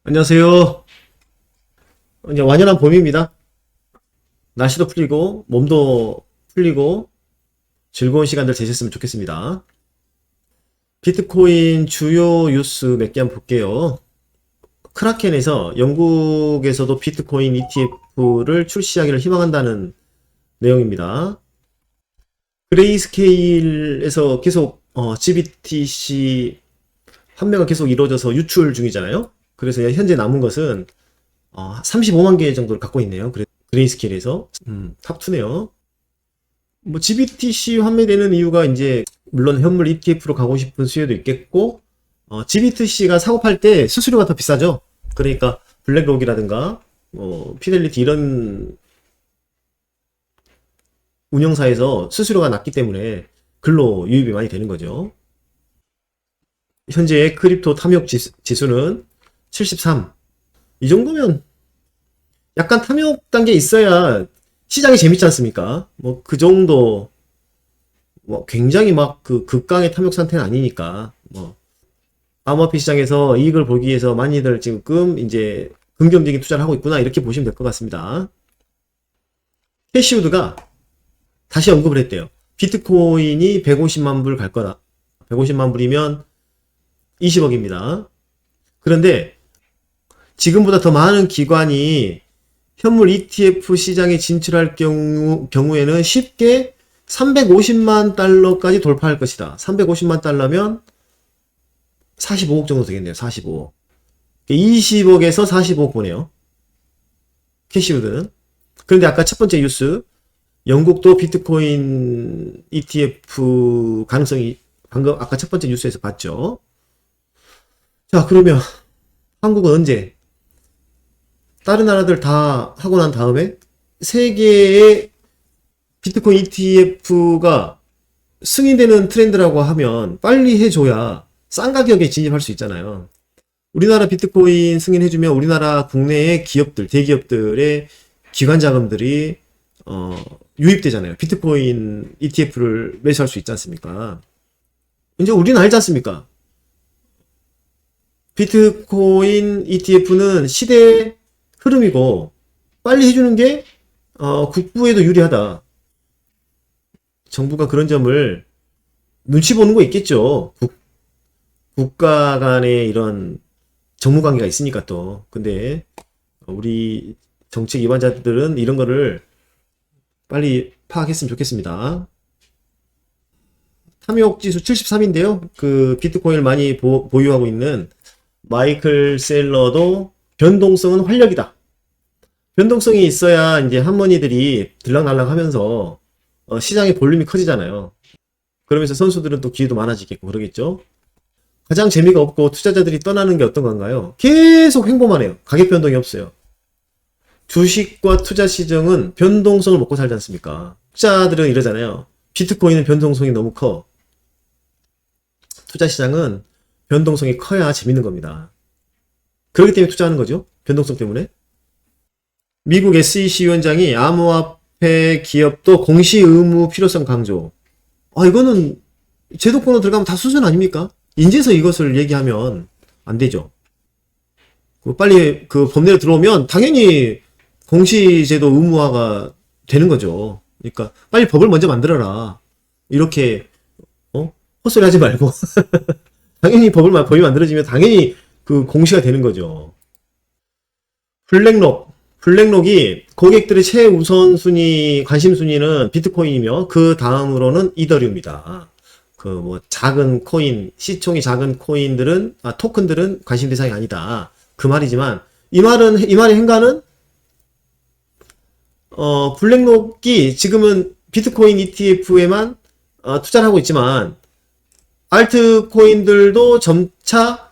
안녕하세요. 이제 완연한 봄입니다. 날씨도 풀리고 몸도 풀리고 즐거운 시간들 되셨으면 좋겠습니다. 비트코인 주요 뉴스 몇 개 한번 볼게요. 크라켄에서 영국에서도 비트코인 ETF를 출시하기를 희망한다는 내용입니다. 그레이스케일에서 계속 GBTC 판매가 계속 이루어져서 유출 중이잖아요. 그래서 현재 남은 것은 35만 개 정도를 갖고 있네요. 그레이스케일에서 탑2네요. 뭐 GBTC 판매되는 이유가 이제 물론 현물 ETF로 가고 싶은 수요도 있겠고, GBTC가 사고 팔 때 수수료가 더 비싸죠. 그러니까 블랙록이라든가 피델리티 이런 운영사에서 수수료가 낮기 때문에 글로 유입이 많이 되는 거죠. 현재 크립토 탐욕 지수는 73. 이 정도면 약간 탐욕 단계 있어야 시장이 재밌지 않습니까? 뭐 그 정도 뭐 굉장히 막 그 극강의 탐욕 상태는 아니니까 뭐 암호화폐 시장에서 이익을 보기 위해서 많이들 지금 이제 긍정적인 투자를 하고 있구나 이렇게 보시면 될 것 같습니다. 캐시우드가 다시 언급을 했대요. 비트코인이 150만 불 갈 거다. 150만 불이면 20억입니다. 그런데 지금보다 더 많은 기관이 현물 ETF 시장에 진출할 경우에는 쉽게 350만 달러까지 돌파할 것이다. 350만 달러면 45억 정도 되겠네요. 45억. 20억에서 45억 보네요. 캐시우드는. 그런데 아까 첫 번째 뉴스, 영국도 비트코인 ETF 가능성이 방금 아까 첫 번째 뉴스에서 봤죠. 자, 그러면 한국은 언제? 다른 나라들 다 하고 난 다음에 세계의 비트코인 ETF가 승인되는 트렌드라고 하면 빨리 해줘야 싼 가격에 진입할 수 있잖아요. 우리나라 비트코인 승인해주면 우리나라 국내의 기업들, 대기업들의 기관 자금들이 유입되잖아요. 비트코인 ETF를 매수할 수 있지 않습니까? 이제 우리는 알지 않습니까? 비트코인 ETF는 시대의 흐름이고 빨리 해주는 게 국부에도 유리하다. 정부가 그런 점을 눈치 보는 거 있겠죠. 국가 간의 이런 정무 관계가 있으니까 또. 근데 우리 정책 위반자들은 이런 거를 빨리 파악했으면 좋겠습니다. 탐욕 지수 73인데요. 그 비트코인을 많이 보유하고 있는 마이클 셀러도 변동성은 활력이다. 변동성이 있어야 이제 한머니들이 들락날락 하면서 시장의 볼륨이 커지잖아요. 그러면서 선수들은 또 기회도 많아지겠고 그러겠죠. 가장 재미가 없고 투자자들이 떠나는 게 어떤 건가요? 계속 횡보만 해요. 가격 변동이 없어요. 주식과 투자 시장은 변동성을 먹고 살지 않습니까? 투자들은 이러잖아요. 비트코인은 변동성이 너무 커. 투자 시장은 변동성이 커야 재밌는 겁니다. 그렇기 때문에 투자하는 거죠. 변동성 때문에. 미국 SEC 위원장이 암호화폐 기업도 공시 의무 필요성 강조. 이거는 제도권으로 들어가면 다 수준 아닙니까? 인제서 이것을 얘기하면 안 되죠. 빨리 그 법내로 들어오면 당연히 공시제도 의무화가 되는 거죠. 그러니까 빨리 법을 먼저 만들어라. 이렇게 헛소리 하지 말고 당연히 법이 만들어지면 당연히 그 공시가 되는 거죠. 블랙록이 고객들의 최우선 순위, 관심 순위는 비트코인이며 그 다음으로는 이더리움이다. 그 뭐 작은 코인, 시총이 작은 코인들은 토큰들은 관심 대상이 아니다. 그 말이지만 이 말의 행가는 블랙록이 지금은 비트코인 ETF에만 투자를 하고 있지만 알트코인들도 점차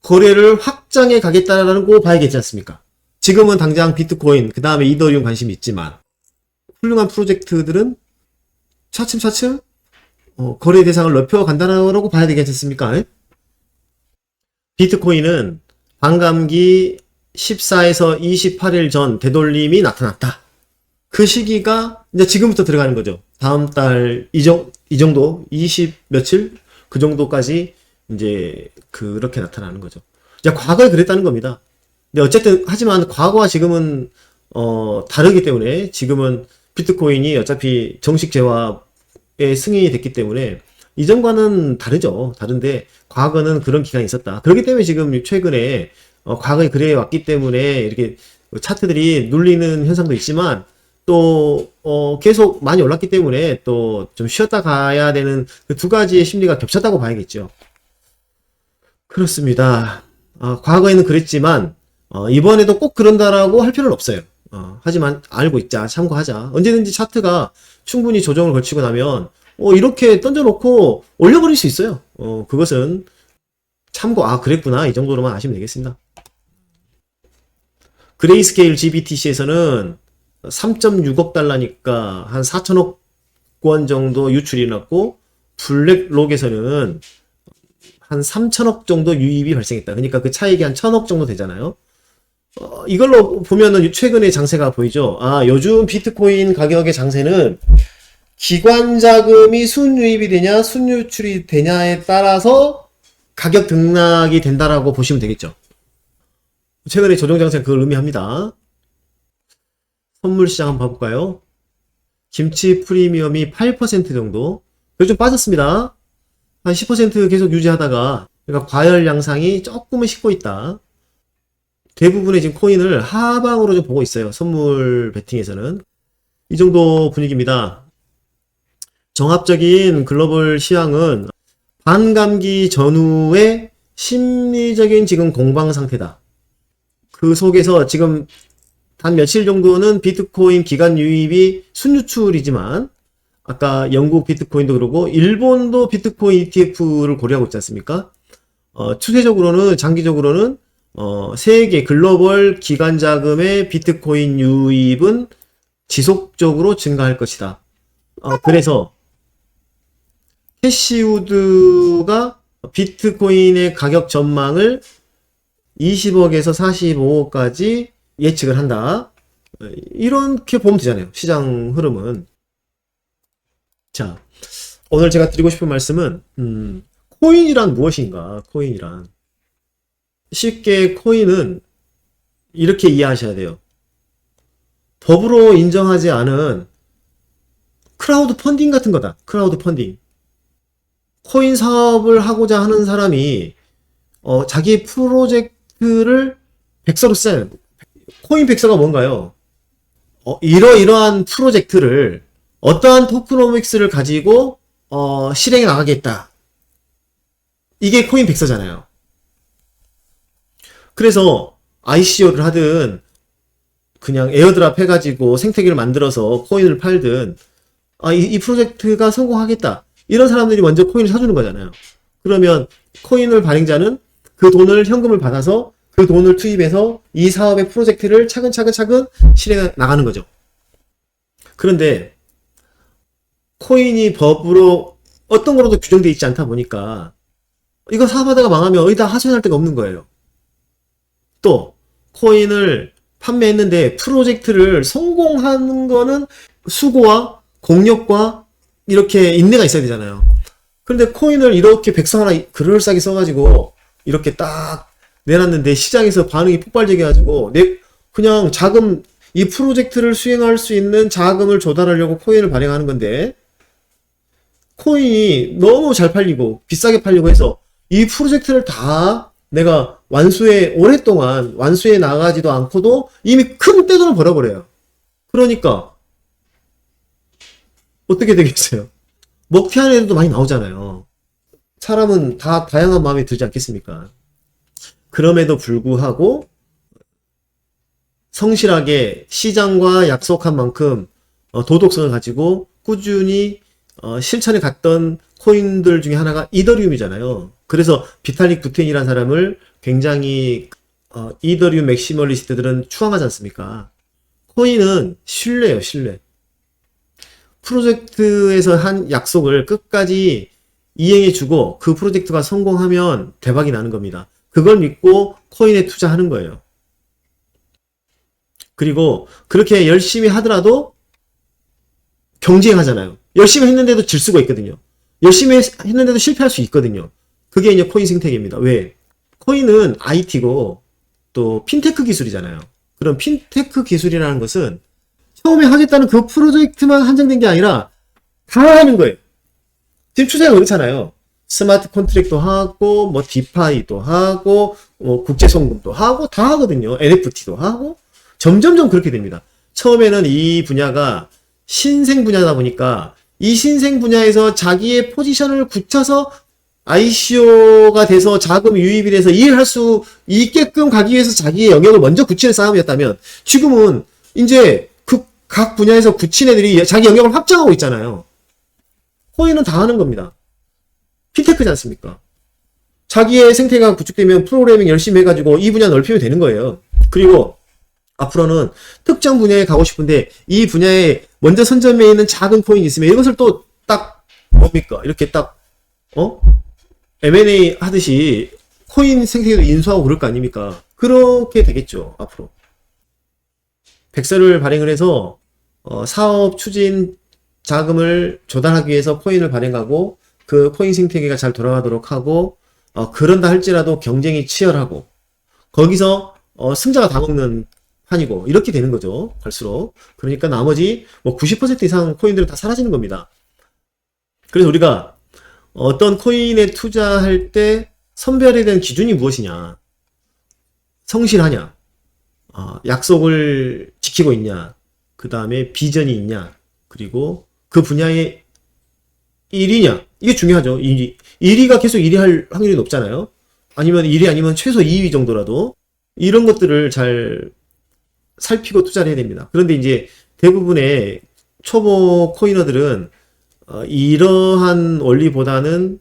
거래를 확장해 가겠다라고 봐야겠지 않습니까? 지금은 당장 비트코인, 그 다음에 이더리움 관심이 있지만 훌륭한 프로젝트들은 차츰차츰 거래 대상을 넓혀간다라고 봐야 되겠지 않습니까? 비트코인은 반감기 14에서 28일 전 되돌림이 나타났다. 그 시기가 이제 지금부터 들어가는 거죠. 다음 달 이 정도 20 며칠 그 정도까지 이제 그렇게 나타나는 거죠. 이제 과거에 그랬다는 겁니다. 근데 어쨌든 하지만 과거와 지금은 다르기 때문에 지금은 비트코인이 어차피 정식 재화에 승인이 됐기 때문에 이전과는 다르죠. 다른데 과거는 그런 기간이 있었다. 그렇기 때문에 지금 최근에 과거에 그래 왔기 때문에 이렇게 차트들이 눌리는 현상도 있지만 또 계속 많이 올랐기 때문에 또 좀 쉬었다 가야 되는 그 두 가지의 심리가 겹쳤다고 봐야겠죠. 그렇습니다. 과거에는 그랬지만 이번에도 꼭 그런다라고 할 필요는 없어요. 하지만 알고 있자, 참고하자. 언제든지 차트가 충분히 조정을 걸치고 나면 이렇게 던져놓고 올려버릴 수 있어요. 그것은 참고 그랬구나 이 정도로만 아시면 되겠습니다. 그레이스케일 GBTC에서는 3.6억 달러니까 한 4천억 원 정도 유출이 났고 블랙록에서는 한 3천억 정도 유입이 발생했다. 그러니까 그 차익이 한 1천억 정도 되잖아요. 이걸로 보면은 최근의 장세가 보이죠. 요즘 비트코인 가격의 장세는 기관 자금이 순유입이 되냐 순유출이 되냐에 따라서 가격 등락이 된다라고 보시면 되겠죠. 최근에 조정 장세가 그걸 의미합니다. 선물 시장 한번 봐볼까요? 김치 프리미엄이 8% 정도. 그래서 좀 빠졌습니다. 한 10% 계속 유지하다가, 그러니까 과열 양상이 조금은 식고 있다. 대부분의 지금 코인을 하방으로 좀 보고 있어요. 선물 베팅에서는. 이 정도 분위기입니다. 정합적인 글로벌 시황은 반감기 전후의 심리적인 지금 공방 상태다. 그 속에서 지금 단 며칠 정도는 비트코인 기간 유입이 순유출이지만 아까 영국 비트코인도 그러고 일본도 비트코인 ETF를 고려하고 있지 않습니까? 추세적으로는 장기적으로는 세계 글로벌 기관 자금의 비트코인 유입은 지속적으로 증가할 것이다. 그래서 캐시우드가 비트코인의 가격 전망을 20억에서 45억까지 예측을 한다. 이렇게 보면 되잖아요. 시장 흐름은. 자, 오늘 제가 드리고 싶은 말씀은 코인이란 무엇인가? 코인이란. 쉽게 코인은 이렇게 이해하셔야 돼요. 법으로 인정하지 않은 크라우드 펀딩 같은 거다. 크라우드 펀딩. 코인 사업을 하고자 하는 사람이 자기 프로젝트를 백서로 써요. 코인 백서가 뭔가요? 이러이러한 프로젝트를 어떠한 토크노믹스를 가지고 실행해 나가겠다. 이게 코인 백서잖아요. 그래서 ICO를 하든 그냥 에어드랍 해가지고 생태계를 만들어서 코인을 팔든 이 프로젝트가 성공하겠다. 이런 사람들이 먼저 코인을 사주는 거잖아요. 그러면 코인을 발행자는 그 돈을 현금을 받아서 그 돈을 투입해서 이 사업의 프로젝트를 차근차근 실행해 나가는 거죠. 그런데 코인이 법으로 어떤 거로도 규정되어 있지 않다 보니까 이거 사업하다가 망하면 어디다 하소연할 데가 없는 거예요. 또 코인을 판매했는데 프로젝트를 성공하는 거는 수고와 공력과 이렇게 인내가 있어야 되잖아요. 그런데 코인을 이렇게 백서 하나 그럴싸하게 써가지고 이렇게 딱 내놨는데 시장에서 반응이 폭발적이어가지고 그냥 자금, 이 프로젝트를 수행할 수 있는 자금을 조달하려고 코인을 발행하는 건데 코인이 너무 잘 팔리고 비싸게 팔리고 해서 이 프로젝트를 다 내가 오랫동안 완수해 나가지도 않고도 이미 큰 떼돈을 벌어버려요. 그러니까 어떻게 되겠어요? 먹튀하는 애들도 많이 나오잖아요. 사람은 다 다양한 마음이 들지 않겠습니까? 그럼에도 불구하고 성실하게 시장과 약속한 만큼 도덕성을 가지고 꾸준히 실천에 갔던 코인들 중에 하나가 이더리움이잖아요. 그래서 비탈릭 부텐이라는 사람을 굉장히 이더리움 맥시멀리스트들은 추앙하지 않습니까? 코인은 신뢰예요, 신뢰. 프로젝트에서 한 약속을 끝까지 이행해주고 그 프로젝트가 성공하면 대박이 나는 겁니다. 그걸 믿고 코인에 투자하는 거예요. 그리고 그렇게 열심히 하더라도 경쟁하잖아요. 열심히 했는데도 질 수가 있거든요. 열심히 했는데도 실패할 수 있거든요. 그게 이제 코인 생태계입니다. 왜? 코인은 IT고 또 핀테크 기술이잖아요. 그럼 핀테크 기술이라는 것은 처음에 하겠다는 그 프로젝트만 한정된 게 아니라 다 하는 거예요. 지금 투자가 그렇잖아요. 스마트 컨트랙도 하고, 뭐, 디파이도 하고, 뭐, 국제송금도 하고, 다 하거든요. NFT도 하고, 점점점 그렇게 됩니다. 처음에는 이 분야가 신생 분야다 보니까, 이 신생 분야에서 자기의 포지션을 굳혀서 ICO가 돼서 자금 유입이 돼서 일할 수 있게끔 가기 위해서 자기의 영역을 먼저 굳히는 싸움이었다면, 지금은 이제 그 각 분야에서 굳힌 애들이 자기 영역을 확장하고 있잖아요. 코인은 다 하는 겁니다. 핀테크지 않습니까? 자기의 생태가 구축되면 프로그래밍 열심히 해가지고 이 분야 넓히면 되는 거예요. 그리고 앞으로는 특정 분야에 가고 싶은데 이 분야에 먼저 선점해 있는 작은 코인이 있으면 이것을 또 딱 뭡니까? 이렇게 딱 M&A 하듯이 코인 생태계도 인수하고 그럴 거 아닙니까? 그렇게 되겠죠. 앞으로. 백서를 발행을 해서 사업 추진 자금을 조달하기 위해서 코인을 발행하고 그 코인 생태계가 잘 돌아가도록 하고 그런다 할지라도 경쟁이 치열하고 거기서 승자가 다 먹는 판이고 이렇게 되는 거죠. 갈수록. 그러니까 나머지 뭐 90% 이상 코인들은 다 사라지는 겁니다. 그래서 우리가 어떤 코인에 투자할 때 선별해야 되는 기준이 무엇이냐? 성실하냐? 약속을 지키고 있냐? 그 다음에 비전이 있냐? 그리고 그 분야의 1위냐? 이게 중요하죠. 1위가 계속 1위 할 확률이 높잖아요. 아니면 1위 아니면 최소 2위 정도라도 이런 것들을 잘 살피고 투자를 해야 됩니다. 그런데 이제 대부분의 초보 코이너들은 이러한 원리보다는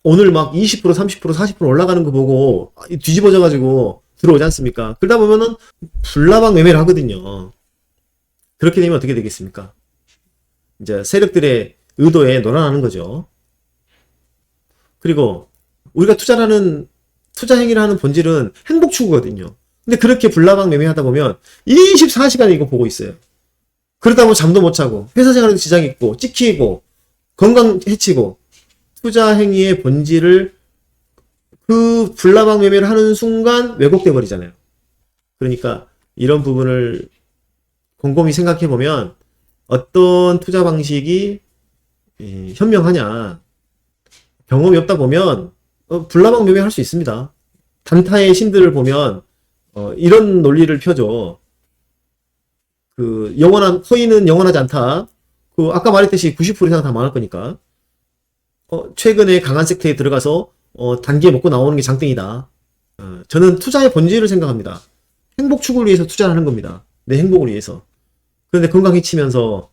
오늘 막 20%, 30%, 40% 올라가는 거 보고 뒤집어져 가지고 들어오지 않습니까? 그러다 보면은 불나방 매매를 하거든요. 그렇게 되면 어떻게 되겠습니까? 이제 세력들의 의도에 놀아나는 거죠. 그리고 우리가 투자 행위를 하는 본질은 행복 추구거든요. 근데 그렇게 불나방 매매하다 보면 24시간 이거 보고 있어요. 그러다 보면 잠도 못 자고 회사 생활에도 지장이 있고 찍히고 건강 해치고 투자 행위의 본질을 그 불나방 매매를 하는 순간 왜곡돼 버리잖아요. 그러니까 이런 부분을 곰곰이 생각해 보면 어떤 투자 방식이 현명하냐 경험이 없다 보면 불나방 매매할 수 있습니다. 단타의 신들을 보면 이런 논리를 펴줘. 그 코인은 영원하지 않다. 그 아까 말했듯이 90% 이상 다 망할 거니까. 최근에 강한 섹터에 들어가서 단기에 먹고 나오는 게 장땡이다. 저는 투자의 본질을 생각합니다. 행복 추구를 위해서 투자를 하는 겁니다. 내 행복을 위해서. 그런데 건강 해치면서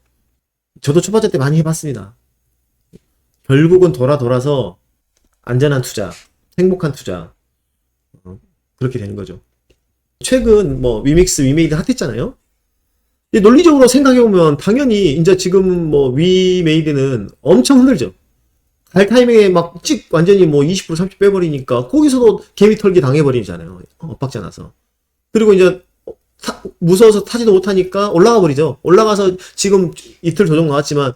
저도 초보자 때 많이 해봤습니다. 결국은 돌아서 안전한 투자, 행복한 투자 그렇게 되는 거죠. 최근 뭐 위믹스, 위메이드 핫했잖아요. 논리적으로 생각해보면 당연히 이제 지금 뭐 위메이드는 엄청 흔들죠. 갈 타이밍에 막 완전히 뭐 20% 30% 빼버리니까 거기서도 개미 털기 당해버리잖아요. 엇박자 나서. 그리고 이제 무서워서 타지도 못하니까 올라가 버리죠. 올라가서 지금 이틀 조정 나왔지만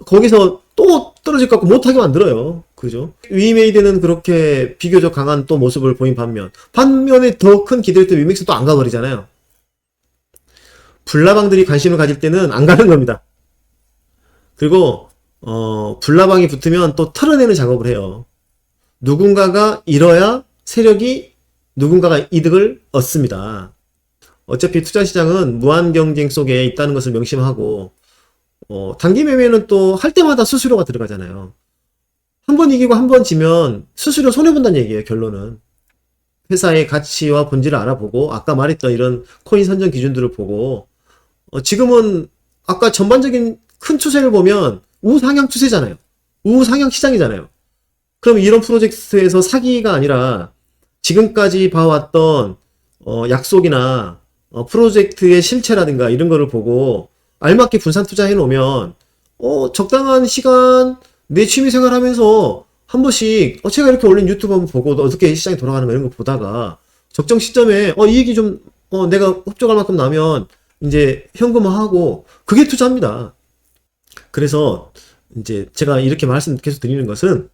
거기서 또 떨어질 것 같고 못하게 만들어요. 그죠? 위메이드는 그렇게 비교적 강한 또 모습을 보인 반면에 더 큰 기대를 때 위믹스 또 안 가버리잖아요. 불나방들이 관심을 가질 때는 안 가는 겁니다. 그리고 불나방이 붙으면 또 털어내는 작업을 해요. 누군가가 잃어야 세력이 누군가가 이득을 얻습니다. 어차피 투자 시장은 무한 경쟁 속에 있다는 것을 명심하고 단기 매매는 또 할 때마다 수수료가 들어가잖아요. 한 번 이기고 한 번 지면 수수료 손해본다는 얘기예요. 결론은. 회사의 가치와 본질을 알아보고 아까 말했던 이런 코인 선정 기준들을 보고 지금은 아까 전반적인 큰 추세를 보면 우상향 추세잖아요. 우상향 시장이잖아요. 그럼 이런 프로젝트에서 사기가 아니라 지금까지 봐왔던 약속이나 프로젝트의 실체라든가 이런 거를 보고 알맞게 분산 투자해 놓으면 적당한 시간 내 취미생활 하면서 한 번씩 제가 이렇게 올린 유튜브 한번 보고 어떻게 시장이 돌아가는 거 이런 거 보다가 적정 시점에 이익이 좀 내가 흡족할 만큼 나면 이제 현금화하고 그게 투자입니다. 그래서 이제 제가 이렇게 말씀 계속 드리는 것은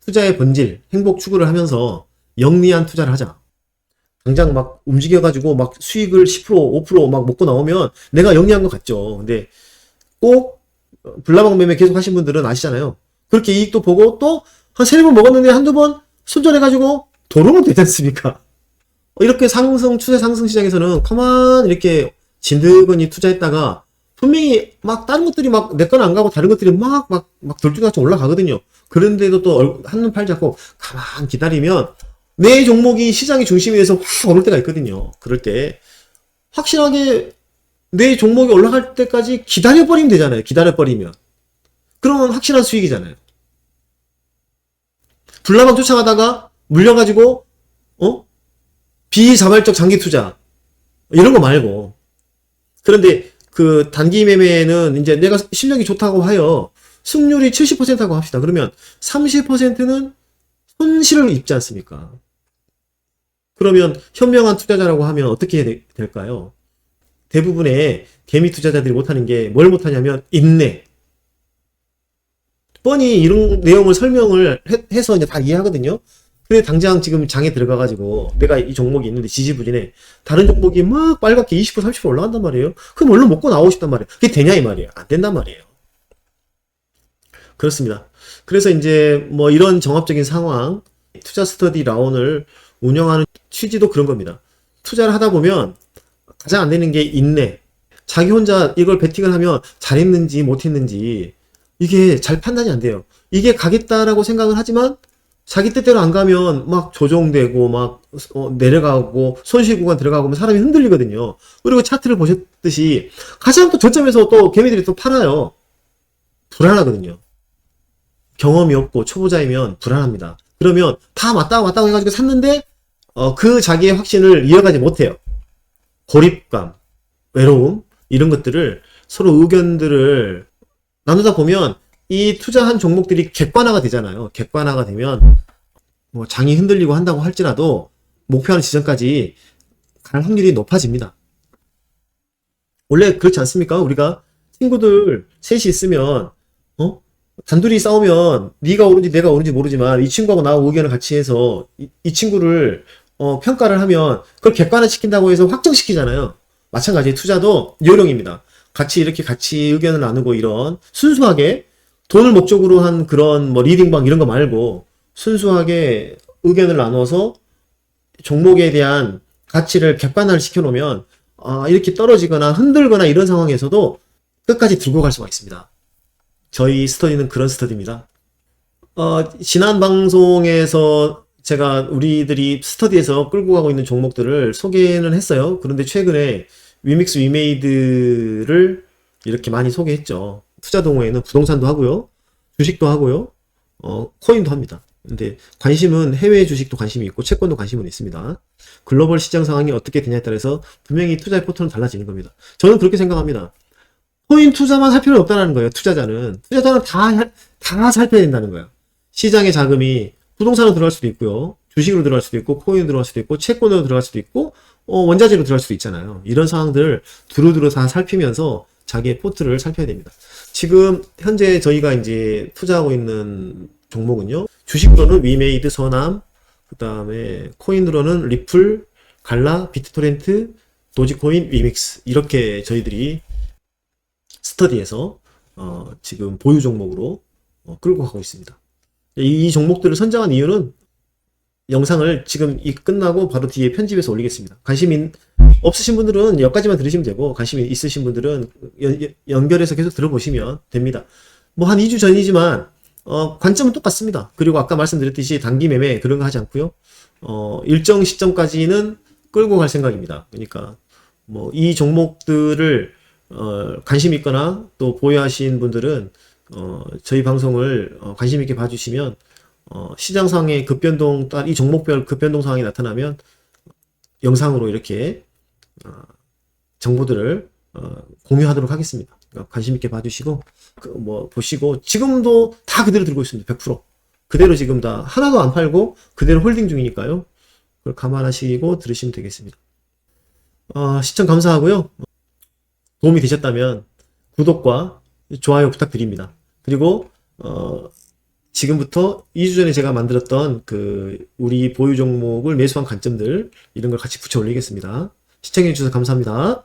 투자의 본질, 행복 추구를 하면서 영리한 투자를 하자. 당장 막 움직여가지고 막 수익을 10%, 5%막 먹고 나오면 내가 영리한 것 같죠. 근데 꼭 불나방 매매 계속 하신 분들은 아시잖아요. 그렇게 이익도 보고 또 한 3번 먹었는데 한두 번 손절해가지고 도로면 되지 않습니까? 이렇게 추세 상승 시장에서는 가만 이렇게 진드건이 투자했다가 분명히 막 다른 것들이 막 내 건 안 가고 다른 것들이 막 돌쭉같이 올라가거든요. 그런데도 또 한눈 팔 잡고 가만 기다리면 내 종목이 시장의 중심이 돼서 확 오를 때가 있거든요. 그럴 때 확실하게 내 종목이 올라갈 때까지 기다려버리면 되잖아요. 기다려버리면. 그러면 확실한 수익이잖아요. 불나방 쫓아가다가 물려가지고 비자발적 장기 투자 이런 거 말고. 그런데 그 단기 매매는 이제 내가 실력이 좋다고 하여 승률이 70%라고 합시다. 그러면 30%는 손실을 입지 않습니까? 그러면 현명한 투자자라고 하면 어떻게 해야 될까요? 대부분의 개미 투자자들이 못하는 게 뭘 못하냐면 인내. 뻔히 이런 내용을 설명을 해서 이제 다 이해하거든요. 근데 당장 지금 장에 들어가가지고 내가 이 종목이 있는데 지지부진해. 다른 종목이 막 빨갛게 20% 30% 올라간단 말이에요. 그럼 얼른 먹고 나오고 싶단 말이에요. 그게 되냐 이 말이에요. 안 된단 말이에요. 그렇습니다. 그래서 이제 뭐 이런 종합적인 상황, 투자 스터디 라운을 운영하는 취지도 그런 겁니다. 투자를 하다 보면 가장 안 되는 게 인내. 자기 혼자 이걸 베팅을 하면 잘했는지 못했는지 이게 잘 판단이 안 돼요. 이게 가겠다라고 생각을 하지만 자기 뜻대로 안 가면 막 조정되고 막 내려가고 손실 구간 들어가고 사람이 흔들리거든요. 그리고 차트를 보셨듯이 가장 또 저점에서 또 개미들이 또 팔아요. 불안하거든요. 경험이 없고 초보자이면 불안합니다. 그러면 다 맞다고 해가지고 샀는데 그 자기의 확신을 이어가지 못해요. 고립감, 외로움 이런 것들을 서로 의견들을 나누다 보면 이 투자한 종목들이 객관화가 되잖아요. 객관화가 되면 뭐 장이 흔들리고 한다고 할지라도 목표하는 지점까지 갈 확률이 높아집니다. 원래 그렇지 않습니까? 우리가 친구들 셋이 있으면 단둘이 싸우면 네가 옳은지 내가 옳은지 모르지만 이 친구하고 나하고 의견을 같이 해서 이 친구를 평가를 하면 그걸 객관화 시킨다고 해서 확정시키잖아요. 마찬가지 투자도 요령입니다. 같이 의견을 나누고 이런 순수하게 돈을 목적으로 한 그런 뭐 리딩방 이런 거 말고 순수하게 의견을 나눠서 종목에 대한 가치를 객관화를 시켜놓으면 이렇게 떨어지거나 흔들거나 이런 상황에서도 끝까지 들고 갈 수가 있습니다. 저희 스터디는 그런 스터디입니다. 지난 방송에서 제가 우리들이 스터디에서 끌고 가고 있는 종목들을 소개는 했어요. 그런데 최근에 위믹스 위메이드를 이렇게 많이 소개했죠. 투자 동호회는 부동산도 하고요. 주식도 하고요. 코인도 합니다. 근데 관심은 해외 주식도 관심이 있고 채권도 관심은 있습니다. 글로벌 시장 상황이 어떻게 되냐에 따라서 분명히 투자의 포트는 달라지는 겁니다. 저는 그렇게 생각합니다. 코인 투자만 살 필요는 없다는 거예요. 투자자는 다 살펴야 된다는 거예요. 시장의 자금이 부동산으로 들어갈 수도 있고요. 주식으로 들어갈 수도 있고 코인으로 들어갈 수도 있고 채권으로 들어갈 수도 있고 원자재로 들어갈 수도 있잖아요. 이런 상황들을 두루두루 다 살피면서 자기의 포트를 살펴야 됩니다. 지금 현재 저희가 이제 투자하고 있는 종목은요. 주식으로는 위메이드, 서남, 그 다음에 코인으로는 리플, 갈라, 비트토렌트, 도지코인, 위믹스 이렇게 저희들이 스터디에서 지금 보유 종목으로 끌고 가고 있습니다. 이 종목들을 선정한 이유는 영상을 지금 끝나고 바로 뒤에 편집해서 올리겠습니다. 관심 없으신 분들은 여기까지만 들으시면 되고 관심이 있으신 분들은 연결해서 계속 들어보시면 됩니다. 뭐 한 2주 전이지만 관점은 똑같습니다. 그리고 아까 말씀드렸듯이 단기 매매 그런 거 하지 않고요. 일정 시점까지는 끌고 갈 생각입니다. 그러니까 뭐 이 종목들을 관심 있거나 또 보유하신 분들은 저희 방송을 관심 있게 봐주시면 시장상의 급변동, 이 종목별 급변동 상황이 나타나면 영상으로 이렇게 정보들을 공유하도록 하겠습니다. 그러니까 관심 있게 봐주시고 보시고 지금도 다 그대로 들고 있습니다. 100% 그대로 지금 다 하나도 안 팔고 그대로 홀딩 중이니까요. 그걸 감안하시고 들으시면 되겠습니다. 시청 감사하고요. 도움이 되셨다면 구독과 좋아요 부탁드립니다. 그리고 지금부터 2주 전에 제가 만들었던 그 우리 보유 종목을 매수한 관점들 이런 걸 같이 붙여 올리겠습니다. 시청해 주셔서 감사합니다.